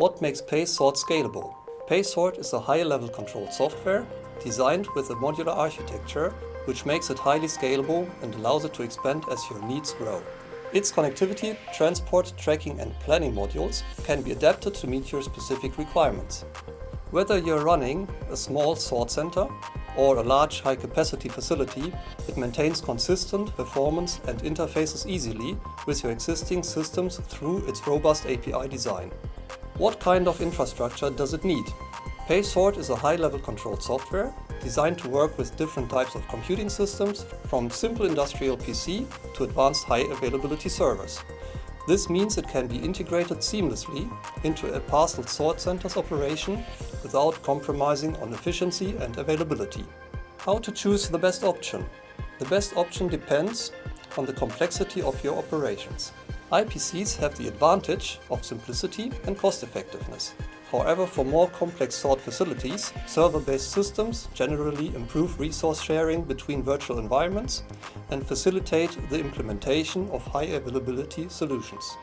What makes PaySort scalable? PaySort is a high-level controlled software designed with a modular architecture, which makes it highly scalable and allows it to expand as your needs grow. Its connectivity, transport, tracking and planning modules can be adapted to meet your specific requirements. Whether you're running a small sort center or a large high-capacity facility, it maintains consistent performance and interfaces easily with your existing systems through its robust API design. What kind of infrastructure does it need? PaySort is a high-level controlled software designed to work with different types of computing systems, from simple industrial PC to advanced high-availability servers. This means it can be integrated seamlessly into a parcel sort center's operation without compromising on efficiency and availability. How to choose the best option? The best option depends on the complexity of your operations. IPCs have the advantage of simplicity and cost-effectiveness. However, for more complex sort facilities, server-based systems generally improve resource sharing between virtual environments and facilitate the implementation of high-availability solutions.